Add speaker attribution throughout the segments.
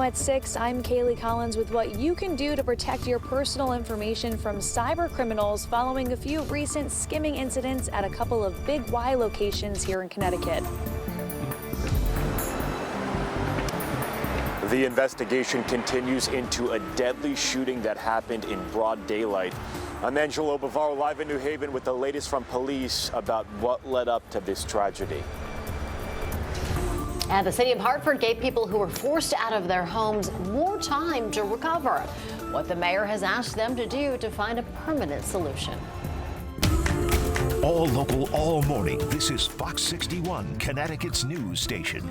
Speaker 1: now at 6, I'm Kaylee Collins with what you can do to protect your personal information from cyber criminals following a few recent skimming incidents at a couple of Big Y locations here in Connecticut.
Speaker 2: The investigation continues into a deadly shooting that happened in broad daylight. I'm Angelo Bavaro live in New Haven with the latest from police about what led up to this tragedy.
Speaker 3: And the city of Hartford gave people who were forced out of their homes more time to recover. What the mayor has asked them to do to find a permanent solution.
Speaker 4: All local, all morning. This is Fox 61, Connecticut's news station.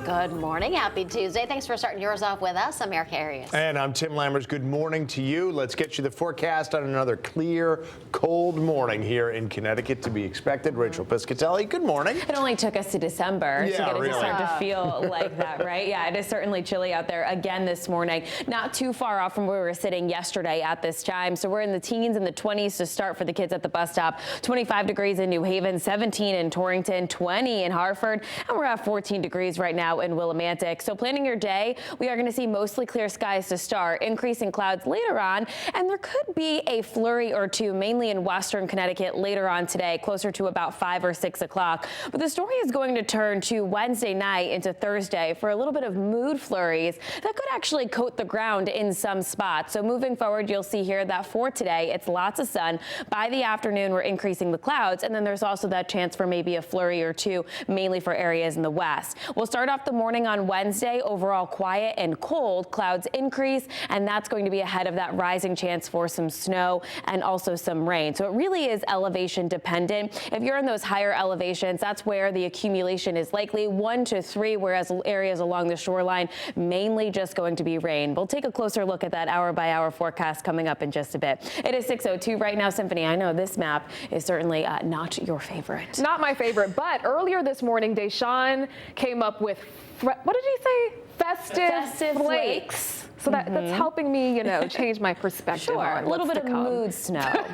Speaker 3: Good morning. Happy Tuesday. Thanks for starting yours off with us. I'm Erica Arias.
Speaker 5: And I'm Tim Lammers. Good morning to you. Let's get you the forecast on another clear, cold morning here in Connecticut to be expected. Rachel Piscatelli, good morning.
Speaker 6: It only took us to December to get it to start to feel like that, right? Yeah, it is certainly chilly out there again this morning. Not too far off from where we were sitting yesterday at this time. So we're in the teens and the 20s to start for the kids at the bus stop. 25 degrees in New Haven, 17 in Torrington, 20 in Hartford, and we're at 14 degrees right now in Willimantic. So planning your day, we are going to see mostly clear skies to start, increasing clouds later on, and there could be a flurry or two, mainly in western Connecticut later on today, closer to about 5 or 6 o'clock. But the story is going to turn to Wednesday night into Thursday for a little bit of mood flurries that could actually coat the ground in some spots. So moving forward, you'll see here that for today, it's lots of sun. By the afternoon, we're increasing the clouds, and then there's also that chance for maybe a flurry or two, mainly for areas in the west. We'll start off the morning on Wednesday, overall quiet and cold. Clouds increase, and that's going to be ahead of that rising chance for some snow and also some rain. So it really is elevation dependent. If you're in those higher elevations, that's where the accumulation is likely 1 to 3, whereas areas along the shoreline, mainly just going to be rain. We'll take a closer look at that hour by hour forecast coming up in just a bit. It is 6:02 right now. Symphony, I know this map is certainly not your favorite.
Speaker 7: Not my favorite, but earlier this morning, Deshaun came up with, what did he say? Festive flakes. So that's helping me, change my perspective.
Speaker 6: Sure,
Speaker 7: on
Speaker 6: a little bit of
Speaker 7: come.
Speaker 6: mood snow.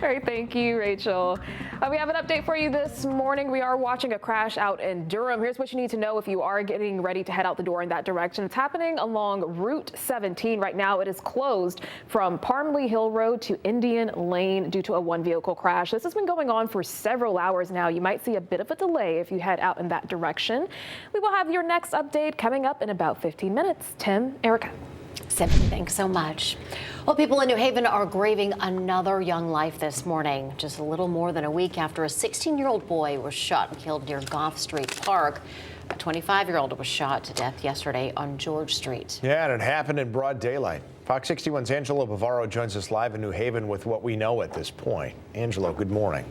Speaker 7: All right, thank you, Rachel. We have an update for you this morning. We are watching a crash out in Durham. Here's what you need to know if you are getting ready to head out the door in that direction. It's happening along Route 17. Right now, it is closed from Parmley Hill Road to Indian Lane due to a one-vehicle crash. This has been going on for several hours now. You might see a bit of a delay if you head out in that direction. We will have your next update coming up in about 15 minutes. Tim, Erica.
Speaker 3: Symphony, thanks so much. Well, people in New Haven are grieving another young life this morning. Just a little more than a week after a 16-year-old boy was shot and killed near Goff Street Park. A 25-year-old was shot to death yesterday on George Street.
Speaker 5: Yeah, and it happened in broad daylight. Fox 61's Angelo Bavaro joins us live in New Haven with what we know at this point. Angelo, good morning.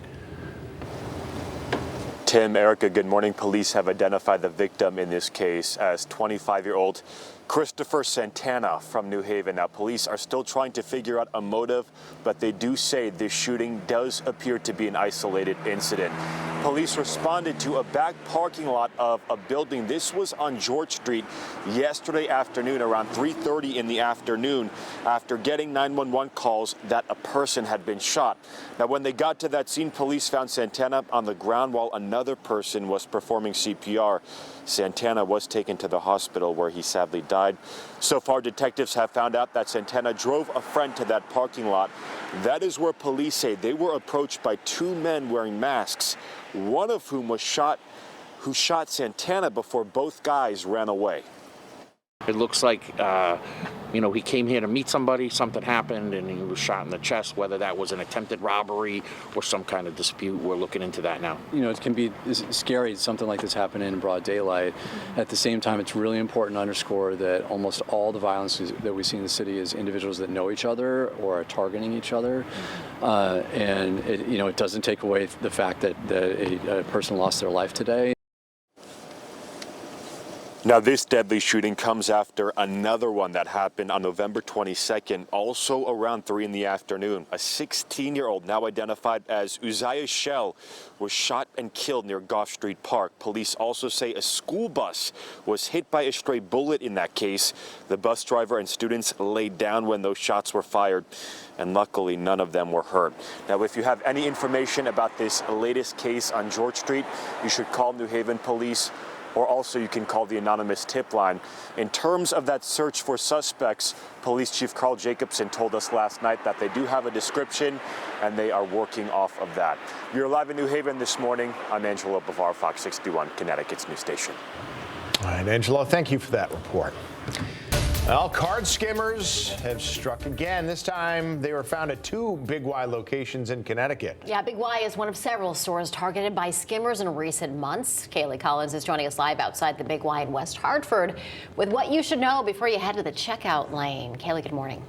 Speaker 2: Tim, Erica, good morning. Police have identified the victim in this case as 25-year-old Christopher Santana from New Haven. Now, police are still trying to figure out a motive, but they do say this shooting does appear to be an isolated incident. Police responded to a back parking lot of a building. This was on George Street yesterday afternoon around 3:30 in the afternoon after getting 911 calls that a person had been shot. Now, when they got to that scene, police found Santana on the ground while another person was performing CPR. Santana was taken to the hospital where he sadly died. So far, detectives have found out that Santana drove a friend to that parking lot. That is where police say they were approached by 2 men wearing masks, one of whom was who shot Santana before both guys ran away.
Speaker 8: It looks like, he came here to meet somebody, something happened, and he was shot in the chest. Whether that was an attempted robbery or some kind of dispute, we're looking into that now.
Speaker 9: It can be scary, something like this happening in broad daylight. At the same time, it's really important to underscore that almost all the violence that we see in the city is individuals that know each other or are targeting each other. And it doesn't take away the fact that a person lost their life today.
Speaker 2: Now, this deadly shooting comes after another one that happened on November 22nd, also around 3 in the afternoon. A 16-year-old, now identified as Uzziah Shell, was shot and killed near Goff Street Park. Police also say a school bus was hit by a stray bullet in that case. The bus driver and students laid down when those shots were fired, and luckily none of them were hurt. Now, if you have any information about this latest case on George Street, you should call New Haven Police or also you can call the anonymous tip line. In terms of that search for suspects, Police Chief Carl Jacobson told us last night that they do have a description and they are working off of that. You're live in New Haven this morning. I'm Angelo Bavar, Fox 61, Connecticut's news station.
Speaker 5: All right, Angelo, thank you for that report. Well, card skimmers have struck again. This time they were found at 2 Big Y locations in Connecticut.
Speaker 3: Yeah, Big Y is one of several stores targeted by skimmers in recent months. Kaylee Collins is joining us live outside the Big Y in West Hartford with what you should know before you head to the checkout lane. Kaylee, good morning.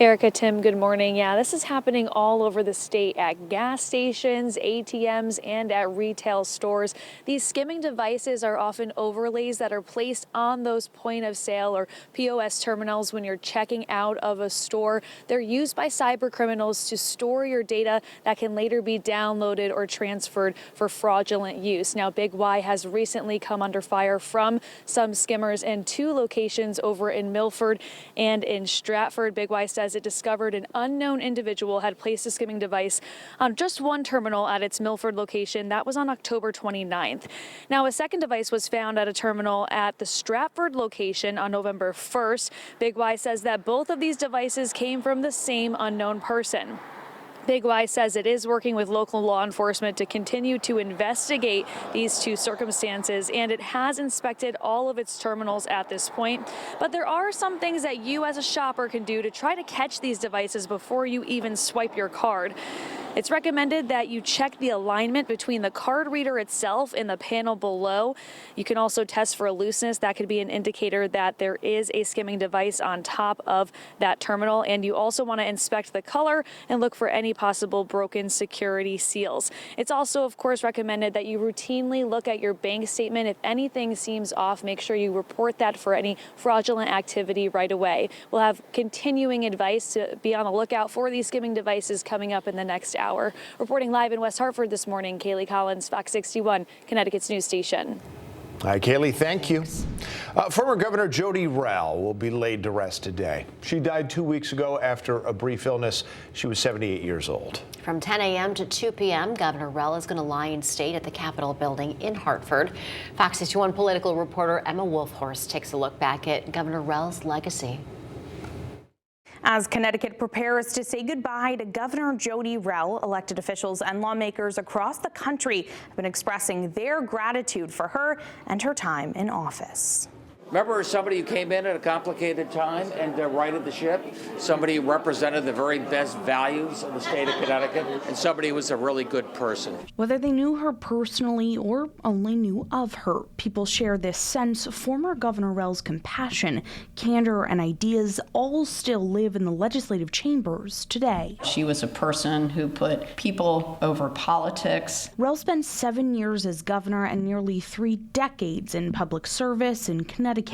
Speaker 1: Erica, Tim, good morning. Yeah, this is happening all over the state at gas stations, ATMs, and at retail stores. These skimming devices are often overlays that are placed on those point of sale or POS terminals when you're checking out of a store. They're used by cyber criminals to store your data that can later be downloaded or transferred for fraudulent use. Now, Big Y has recently come under fire from some skimmers in 2 locations over in Milford and in Stratford. Big Y says it discovered an unknown individual had placed a skimming device on just one terminal at its Milford location. That was on October 29th. Now, a second device was found at a terminal at the Stratford location on November 1st. Big Y says that both of these devices came from the same unknown person. Big Y says it is working with local law enforcement to continue to investigate these 2 circumstances, and it has inspected all of its terminals at this point. But there are some things that you as a shopper can do to try to catch these devices before you even swipe your card. It's recommended that you check the alignment between the card reader itself and the panel below. You can also test for a looseness. That could be an indicator that there is a skimming device on top of that terminal. And you also want to inspect the color and look for any possible broken security seals. It's also, of course, recommended that you routinely look at your bank statement. If anything seems off, make sure you report that for any fraudulent activity right away. We'll have continuing advice to be on the lookout for these skimming devices coming up in the next hour. Reporting live in West Hartford this morning, Kaylee Collins, Fox 61, Connecticut's news station.
Speaker 5: Hi, Kaylee, thank you. Former Governor Jodi Rell will be laid to rest today. She died 2 weeks ago after a brief illness. She was 78 years old.
Speaker 3: From 10 a.m. to 2 p.m., Governor Rell is going to lie in state at the Capitol building in Hartford. Fox 61 political reporter Emma Wolfhorst takes a look back at Governor Rell's legacy.
Speaker 10: As Connecticut prepares to say goodbye to Governor Jodi Rell, elected officials and lawmakers across the country have been expressing their gratitude for her and her time in office.
Speaker 11: Remember somebody who came in at a complicated time and righted the ship, somebody who represented the very best values of the state of Connecticut, and somebody who was a really good person.
Speaker 10: Whether they knew her personally or only knew of her, people share this sense former Governor Rell's compassion, candor, and ideas all still live in the legislative chambers today.
Speaker 12: She was a person who put people over politics.
Speaker 10: Rell spent 7 years as governor and nearly 3 decades in public service in Connecticut.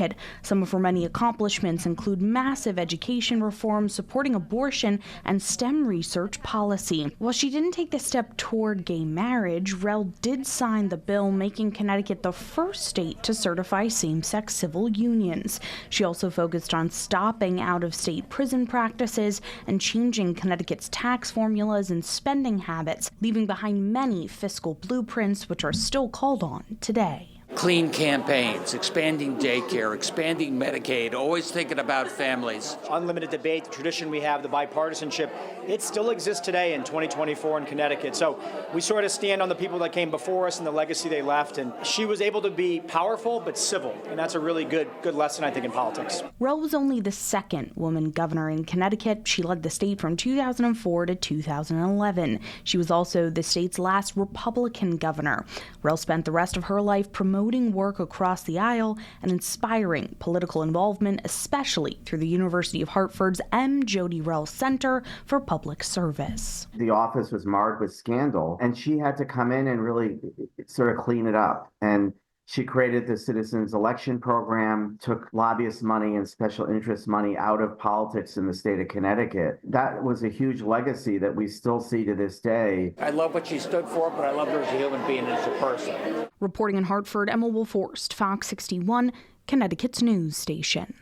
Speaker 10: Some of her many accomplishments include massive education reform, supporting abortion, and STEM research policy. While she didn't take the step toward gay marriage, Rell did sign the bill making Connecticut the first state to certify same-sex civil unions. She also focused on stopping out-of-state prison practices and changing Connecticut's tax formulas and spending habits, leaving behind many fiscal blueprints which are still called on today.
Speaker 11: Clean campaigns, expanding daycare, expanding Medicaid, always thinking about families.
Speaker 13: Unlimited debate, the tradition we have, the bipartisanship, it still exists today in 2024 in Connecticut. So we sort of stand on the people that came before us and the legacy they left. And she was able to be powerful but civil. And that's a really good lesson, I think, in politics.
Speaker 10: Rell was only the second woman governor in Connecticut. She led the state from 2004 to 2011. She was also the state's last Republican governor. Rell spent the rest of her life promoting work across the aisle and inspiring political involvement, especially through the University of Hartford's M. Jodi Rell Center for Public Service.
Speaker 14: The office was marred with scandal, and she had to come in and really sort of clean it up. And she created the Citizens Election Program, took lobbyist money and special interest money out of politics in the state of Connecticut. That was a huge legacy that we still see to this day.
Speaker 11: I love what she stood for, but I love her as a human being and as a person.
Speaker 10: Reporting in Hartford, Emma Wolfhorst, Fox 61, Connecticut's news station.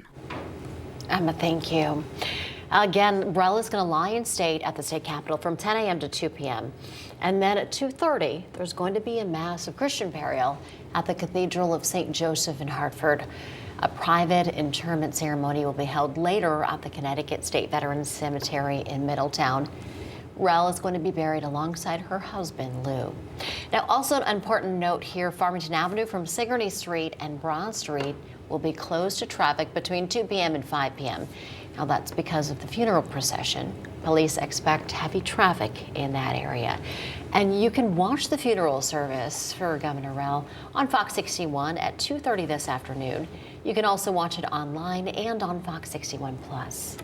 Speaker 3: Emma, thank you. Again, Rell is going to lie in state at the state capitol from 10 a.m. to 2 p.m. And then at 2:30, there's going to be a mass of Christian burial at the Cathedral of St. Joseph in Hartford. A private interment ceremony will be held later at the Connecticut State Veterans Cemetery in Middletown. Rell is going to be buried alongside her husband, Lou. Now, also an important note here, Farmington Avenue from Sigourney Street and Broad Street will be closed to traffic between 2 p.m. and 5 p.m. Now, that's because of the funeral procession. Police expect heavy traffic in that area. And you can watch the funeral service for Governor Rell on Fox 61 at 2:30 this afternoon. You can also watch it online and on Fox 61 Plus.